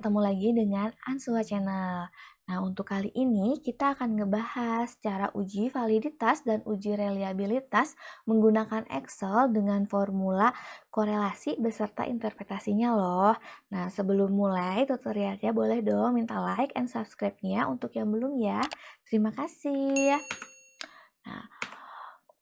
ketemu lagi dengan Ansua Channel. Nah, untuk kali ini kita akan ngebahas cara uji validitas dan uji reliabilitas menggunakan Excel dengan formula korelasi beserta interpretasinya loh. Nah, sebelum mulai tutorialnya boleh dong minta like and subscribe-nya untuk yang belum ya. Terima kasih. Nah,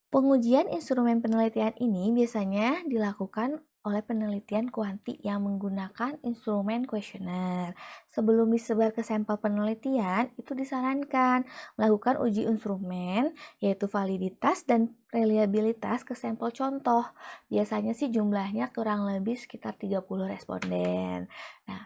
pengujian instrumen penelitian ini biasanya dilakukan oleh penelitian kuanti yang menggunakan instrumen kuesioner. Sebelum disebar ke sampel penelitian, itu disarankan melakukan uji instrumen, yaitu validitas dan reliabilitas ke sampel contoh. Biasanya sih jumlahnya kurang lebih sekitar 30 responden. Nah,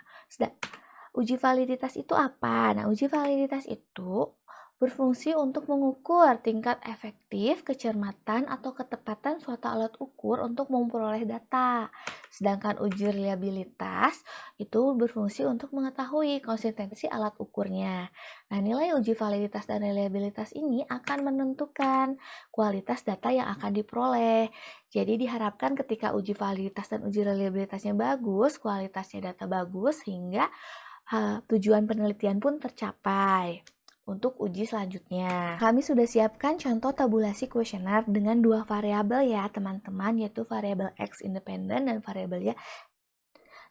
uji validitas itu apa? Nah, uji validitas itu berfungsi untuk mengukur tingkat efektif, kecermatan, atau ketepatan suatu alat ukur untuk memperoleh data. Sedangkan uji reliabilitas itu berfungsi untuk mengetahui konsistensi alat ukurnya. Nah, nilai uji validitas dan reliabilitas ini akan menentukan kualitas data yang akan diperoleh. Jadi diharapkan ketika uji validitas dan uji reliabilitasnya bagus, kualitasnya data bagus, sehingga tujuan penelitian pun tercapai. Untuk uji selanjutnya, kami sudah siapkan contoh tabulasi kuesioner dengan dua variabel ya teman-teman, yaitu variabel X independen dan variabel Y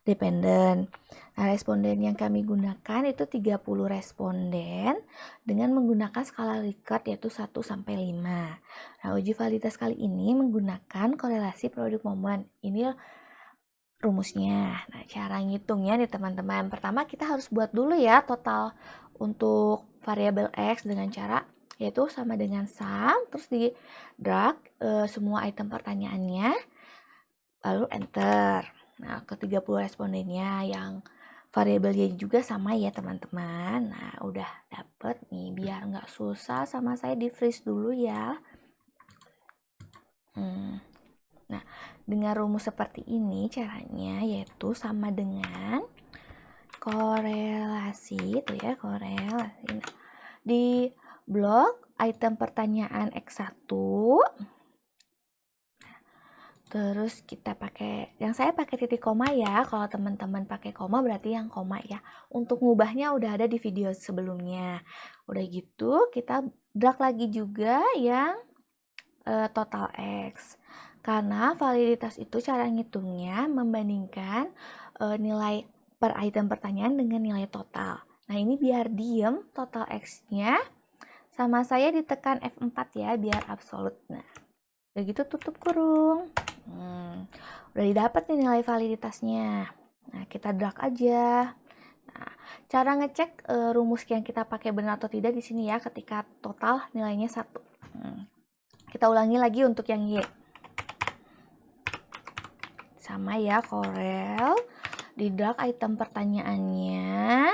dependen. Nah, responden yang kami gunakan itu 30 responden dengan menggunakan skala Likert yaitu 1 sampai 5. Nah, uji validitas kali ini menggunakan korelasi produk momen. Ini rumusnya. Nah, cara ngitungnya nih teman-teman. Pertama kita harus buat dulu ya total untuk variabel X dengan cara yaitu sama dengan sum, terus di drag semua item pertanyaannya, lalu enter. Nah, ke 30 respondennya yang variabel Y juga sama ya teman-teman. Nah, udah dapet nih, biar nggak susah sama saya di freeze dulu ya. Nah, dengan rumus seperti ini caranya yaitu sama dengan korelasi, itu ya korelasi. Nah, di blok item pertanyaan X1, terus kita pakai, yang saya pakai titik koma ya, kalau teman-teman pakai koma berarti yang koma ya. Untuk ngubahnya udah ada di video sebelumnya. Udah gitu kita drag lagi juga yang total X. Karena validitas itu cara ngitungnya membandingkan nilai per item pertanyaan dengan nilai total. Nah, ini biar diem total X-nya sama saya ditekan F4 ya, biar absolut. Nah, udah gitu tutup kurung. Udah didapat nih nilai validitasnya. Nah, kita drag aja. Nah, cara ngecek rumus yang kita pakai benar atau tidak di sini ya, ketika total nilainya 1. Kita ulangi lagi untuk yang Y. Sama ya, korel. Di drag item pertanyaannya.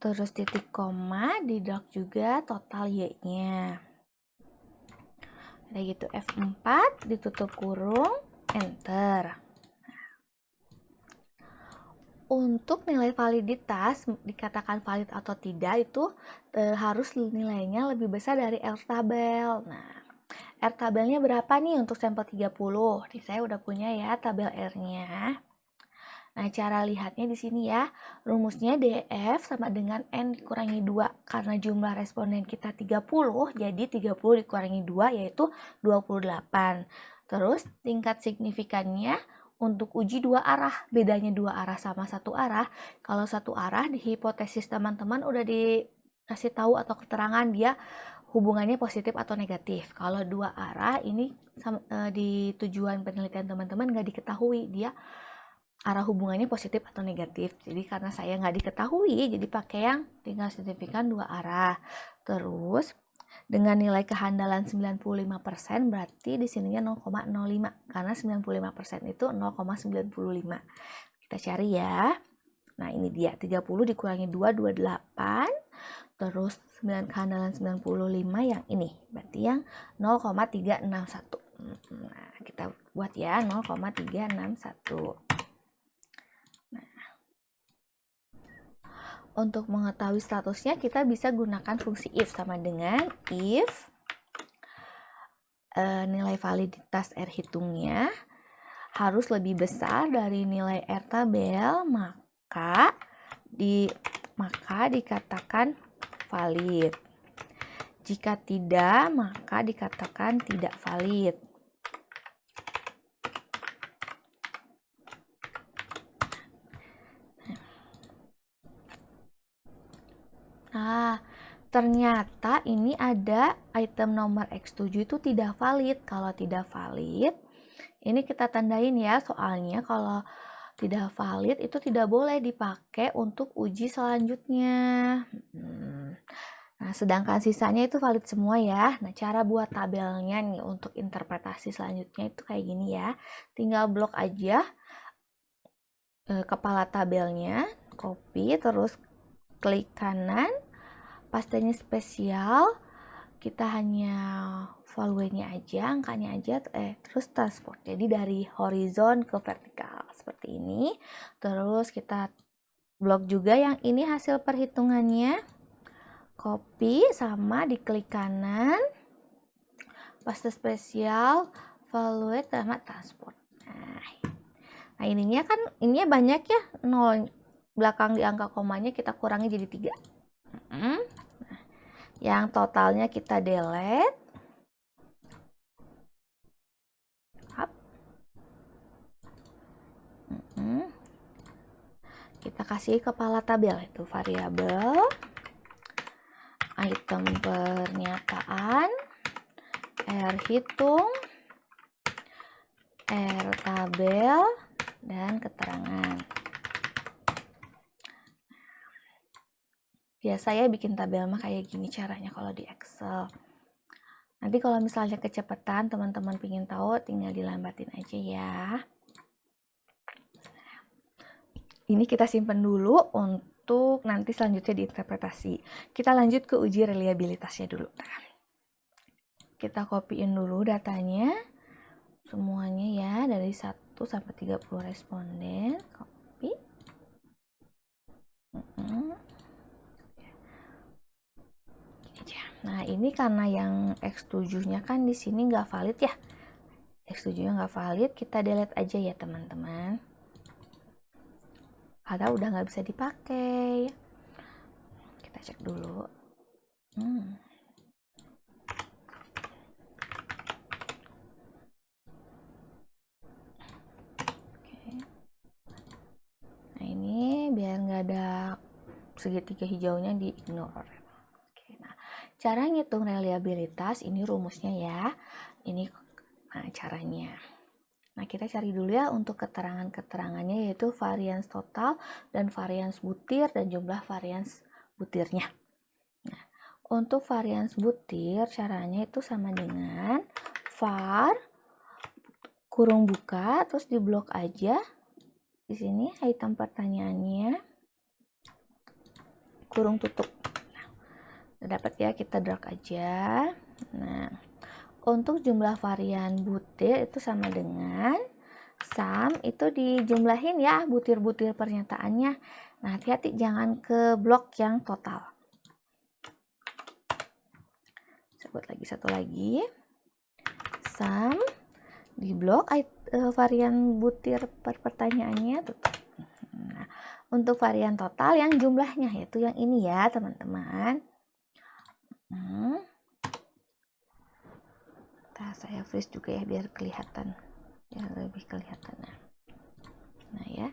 Terus titik koma, di drag juga total Y-nya. Udah gitu F4, ditutup kurung, enter. Untuk nilai validitas, dikatakan valid atau tidak itu harus nilainya lebih besar dari R tabel. Nah, R tabelnya berapa nih untuk sampel 30? Nih saya udah punya ya tabel R-nya. Nah, cara lihatnya di sini ya. Rumusnya DF sama dengan N dikurangi 2. Karena jumlah responden kita 30, jadi 30 dikurangi 2 yaitu 28. Terus tingkat signifikannya untuk uji dua arah. Bedanya dua arah sama satu arah. Kalau satu arah di hipotesis teman-teman udah dikasih tahu atau keterangan dia hubungannya positif atau negatif. Kalau dua arah ini di tujuan penelitian teman-teman nggak diketahui dia arah hubungannya positif atau negatif. Jadi karena saya nggak diketahui, jadi pakai yang tingkat signifikan dua arah. Terus dengan nilai kehandalan 95% berarti di sininya 0,05 karena 95% itu 0,95. Kita cari ya. Nah, ini dia 30 dikurangi 2 28. Terus kehandalan 95 yang ini. Berarti yang 0,361. Nah, kita buat ya 0,361. Untuk mengetahui statusnya kita bisa gunakan fungsi if sama dengan if nilai validitas R hitungnya harus lebih besar dari nilai R tabel, maka dikatakan valid. Jika tidak, maka dikatakan tidak valid. Nah, ternyata ini ada item nomor X7 itu tidak valid. Kalau tidak valid, ini kita tandain ya, soalnya kalau tidak valid itu tidak boleh dipakai untuk uji selanjutnya. Nah, sedangkan sisanya itu valid semua ya. Nah, cara buat tabelnya nih untuk interpretasi selanjutnya itu kayak gini ya. Tinggal blok aja kepala tabelnya, copy, terus klik kanan, pastenya spesial, kita hanya value-nya aja, angkanya aja, terus transport. Jadi dari horizon ke vertikal seperti ini. Terus kita blok juga yang ini hasil perhitungannya, copy sama diklik kanan, paste spesial, value sama transport. Nah ininya kan ininya banyak ya, 0 belakang di angka komanya kita kurangi jadi 3. Nah, yang totalnya kita delete. Kita kasih kepala tabel itu variabel, item pernyataan, R hitung, R tabel, dan keterangan. Biasa ya bikin tabel mah kayak gini caranya kalau di Excel. Nanti kalau misalnya kecepatan teman-teman pingin tahu, tinggal dilambatin aja ya. Ini kita simpen dulu untuk nanti selanjutnya diinterpretasi. Kita lanjut ke uji reliabilitasnya dulu. Kita copyin dulu datanya. Semuanya ya, dari 1 sampai 30 responden. Copy. Nah, ini karena yang X7-nya kan di sini nggak valid ya. X7-nya nggak valid, kita delete aja ya teman-teman. Karena udah nggak bisa dipakai. Kita cek dulu. Nah, ini biar nggak ada segitiga hijaunya di ignore. Cara ngitung reliabilitas, ini rumusnya ya. Ini caranya. Nah, kita cari dulu ya untuk keterangan-keterangannya, yaitu varians total dan varians butir dan jumlah varians butirnya. Nah, untuk varians butir, caranya itu sama dengan var kurung buka, terus diblok aja. Di sini item pertanyaannya, kurung tutup. Dapat ya, kita drag aja. Nah, untuk jumlah varian butir itu sama dengan sum itu dijumlahin ya butir-butir pernyataannya. Nah, hati-hati jangan ke blok yang total. Sebut lagi satu lagi. Sum di blok varian butir pertanyaannya tutup. Nah, untuk varian total yang jumlahnya yaitu yang ini ya, teman-teman. Saya freeze juga ya biar kelihatan, ya lebih kelihatan. Nah ya,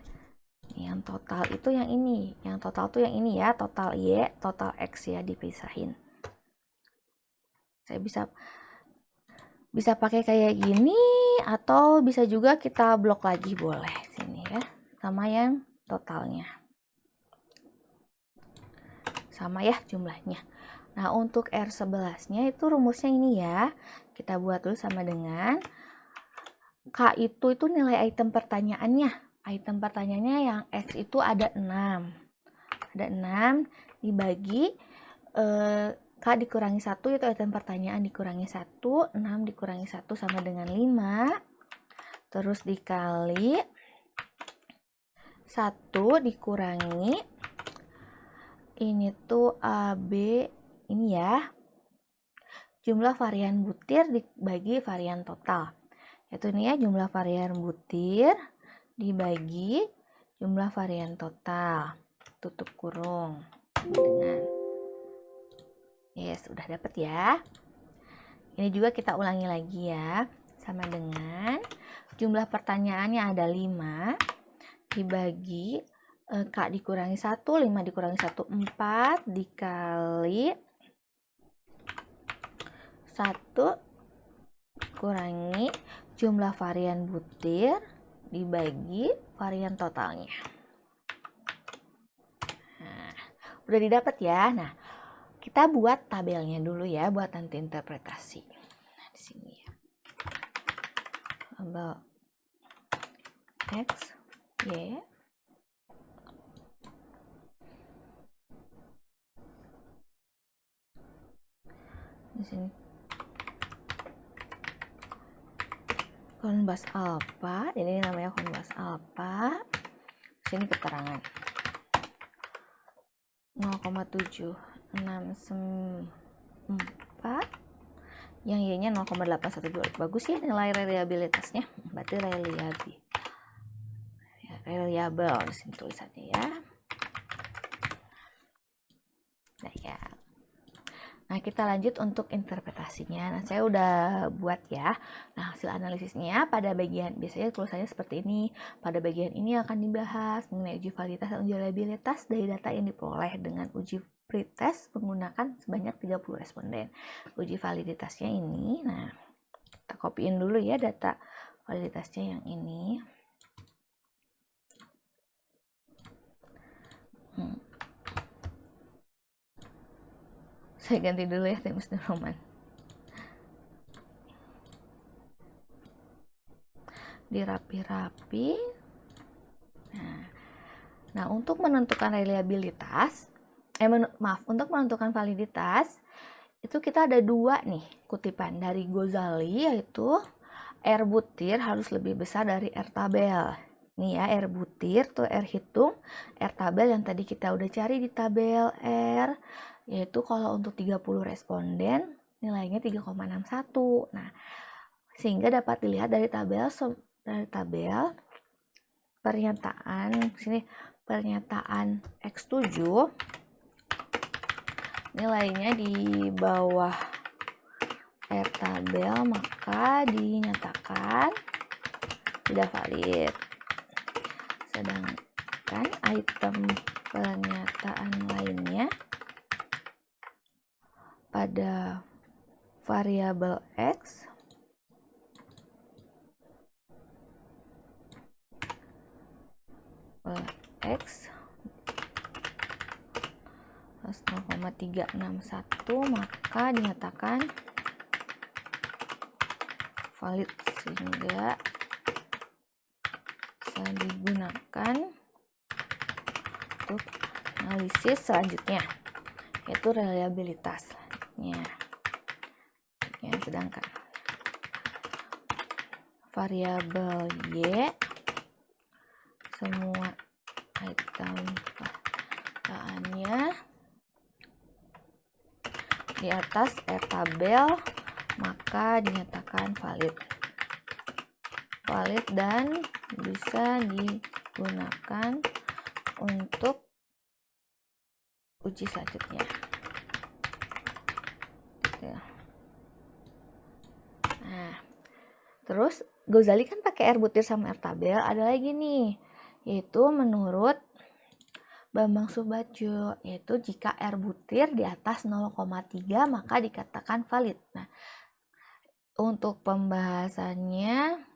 yang total itu yang ini, yang total tuh yang ini ya, total Y, total X ya, dipisahin. Saya bisa pakai kayak gini, atau bisa juga kita blok lagi boleh sini ya, sama yang totalnya sama ya jumlahnya. Nah, untuk R11-nya itu rumusnya ini ya. Kita buat dulu sama dengan K itu nilai item pertanyaannya. Item pertanyaannya yang X itu ada 6. Ada 6 dibagi K dikurangi 1 itu item pertanyaan dikurangi 1, 6 dikurangi 1 sama dengan 5. Terus dikali 1 dikurangi ini tuh AB ini ya, jumlah varian butir dibagi varian total. Yaitu ini ya, jumlah varian butir dibagi jumlah varian total, tutup kurung. Dengan yes, udah dapet ya. Ini juga kita ulangi lagi ya, sama dengan jumlah pertanyaannya ada 5 dibagi K dikurangi 1, 5 dikurangi 1, 4 dikali 1 kurangi jumlah varian butir dibagi varian totalnya. Nah, udah didapat ya. Nah, kita buat tabelnya dulu ya buat nanti interpretasi. Nah, di sini ya. Tabel X, Y. Di sini konbas alfa, jadi ini namanya konbas alfa. Di sini keterangan 0,764, yang Y-nya 0,812. Bagus ya nilai reliabilitasnya, berarti reliable di sini tulisannya ya. Nah ya. Nah, kita lanjut untuk interpretasinya. Nah, saya udah buat ya. Nah, hasil analisisnya pada bagian, biasanya tulisannya seperti ini. Pada bagian ini akan dibahas mengenai uji validitas dan uji reliabilitas dari data yang diperoleh dengan uji pretest menggunakan sebanyak 30 responden. Uji validitasnya ini, nah, kita copyin dulu ya data validitasnya yang ini. Saya ganti dulu ya Times New Roman. Dirapi-rapi. Nah, untuk menentukan reliabilitas, untuk menentukan validitas, itu kita ada 2 nih kutipan dari Ghazali, yaitu R butir harus lebih besar dari R tabel. Nih ya, R butir tuh R hitung, R tabel yang tadi kita udah cari di tabel R, yaitu kalau untuk 30 responden nilainya 3,61. Nah, sehingga dapat dilihat dari tabel pernyataan sini, pernyataan X7 nilainya di bawah R tabel, maka dinyatakan tidak valid. Sedangkan item pernyataan lainnya pada variabel X plus 0,361, maka dinyatakan valid sehingga bisa digunakan untuk analisis selanjutnya, yaitu reliabilitas. Ya, sedangkan variabel Y semua item pernyataannya di atas R tabel, maka dinyatakan valid dan bisa digunakan untuk uji selanjutnya. Nah, terus Ghazali kan pakai R butir sama R tabel. Ada lagi nih, yaitu menurut Bambang Subadjo, yaitu jika R butir di atas 0,3 maka dikatakan valid. Nah, untuk pembahasannya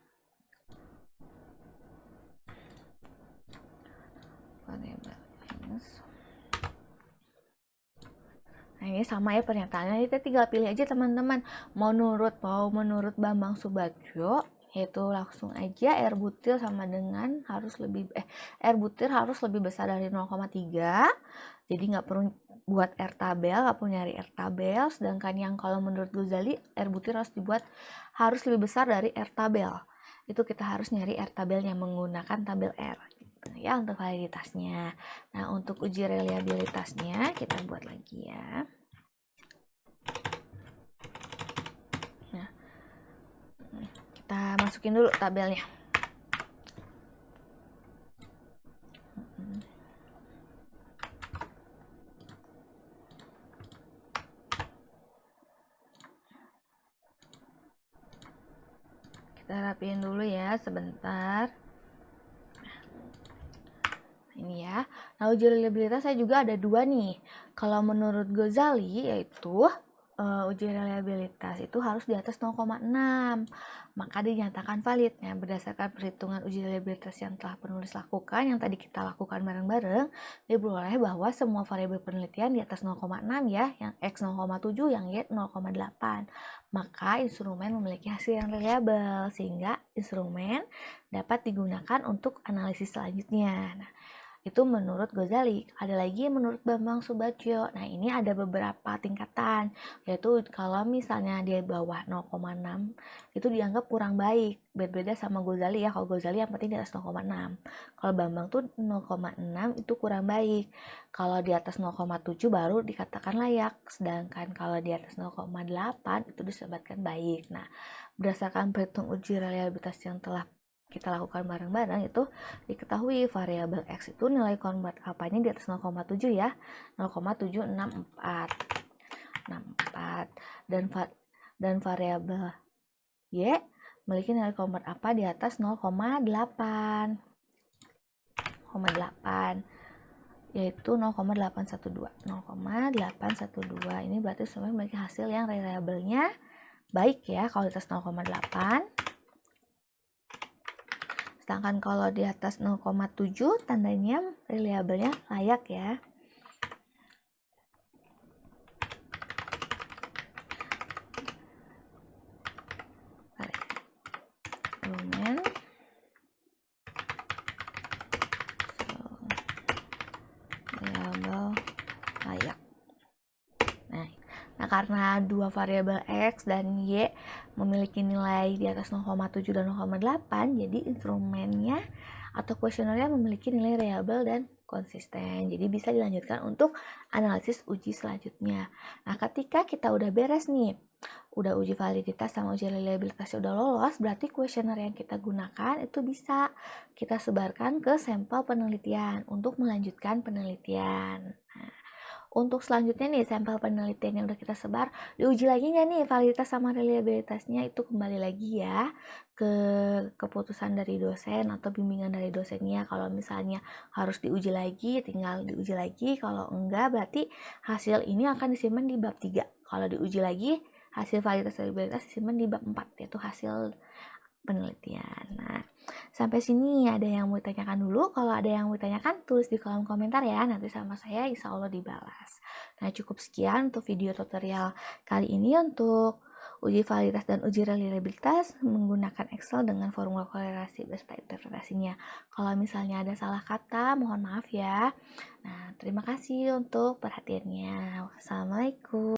nah, ini sama ya pernyataannya, kita tinggal pilih aja teman-teman. Menurut Bambang Subadjo, yaitu langsung aja R butir sama dengan R butir harus lebih besar dari 0,3. Jadi nggak perlu buat R tabel, nggak perlu nyari R tabel. Sedangkan yang kalau menurut Ghazali, R butir harus lebih besar dari R tabel. Itu kita harus nyari R tabelnya menggunakan tabel R. Ya, untuk validitasnya. Nah, untuk uji reliabilitasnya kita buat lagi ya. Nah, kita Kita masukin dulu tabelnya. Kita rapiin dulu ya sebentar. Ini ya. Nah, uji reliabilitas saya juga ada dua nih. Kalau menurut Ghazali yaitu uji reliabilitas itu harus di atas 0,6, maka dinyatakan valid. Nah, berdasarkan perhitungan uji reliabilitas yang telah penulis lakukan, yang tadi kita lakukan bareng-bareng, diperoleh bahwa semua variabel penelitian di atas 0,6 ya, yang X 0,7, yang Y 0,8. Maka instrumen memiliki hasil yang reliabel, sehingga instrumen dapat digunakan untuk analisis selanjutnya. Nah, itu menurut Ghazali. Ada lagi menurut Bambang Subagio. Nah, ini ada beberapa tingkatan, yaitu kalau misalnya dia bawah 0,6 itu dianggap kurang baik. Berbeda sama Ghazali ya. Kalau Ghazali yang penting di atas 0,6. Kalau Bambang tuh 0,6 itu kurang baik. Kalau di atas 0,7 baru dikatakan layak. Sedangkan kalau di atas 0,8 itu disebutkan baik. Nah, berdasarkan perhitung uji reliabilitas yang telah kita lakukan bareng-bareng itu diketahui variabel X itu nilai konvert apanya di atas 0,7 ya, 0,764 dan variabel Y memiliki nilai konvert apa di atas 0,8 yaitu 0,812. Ini berarti sebenarnya memiliki hasil yang reliabelnya baik ya kalau di atas 0,8. Sedangkan kalau di atas 0,7 tandanya reliabelnya layak ya. Instrumen variabel layak. Nah, karena dua variabel X dan Y memiliki nilai di atas 0,7 dan 0,8, jadi instrumennya atau kuesionernya memiliki nilai reliabel dan konsisten. Jadi bisa dilanjutkan untuk analisis uji selanjutnya. Nah, ketika kita udah beres nih, udah uji validitas sama uji reliabilitasnya udah lolos, berarti kuesioner yang kita gunakan itu bisa kita sebarkan ke sampel penelitian untuk melanjutkan penelitian. Nah, untuk selanjutnya nih, sampel penelitian yang udah kita sebar, diuji lagi nggak nih validitas sama reliabilitasnya, itu kembali lagi ya ke keputusan dari dosen atau bimbingan dari dosennya. Kalau misalnya harus diuji lagi, tinggal diuji lagi. Kalau enggak, berarti hasil ini akan disimpan di bab 3. Kalau diuji lagi, hasil validitas reliabilitas disimpan di bab 4, yaitu hasil penelitian. Nah, sampai sini ada yang mau ditanyakan dulu? Kalau ada yang mau ditanyakan, tulis di kolom komentar ya. Nanti sama saya insya Allah dibalas. Nah, cukup sekian untuk video tutorial kali ini untuk uji validitas dan uji reliabilitas menggunakan Excel dengan formula korelasi beserta interpretasinya. Kalau misalnya ada salah kata, mohon maaf ya. Nah, terima kasih untuk perhatiannya. Wassalamualaikum.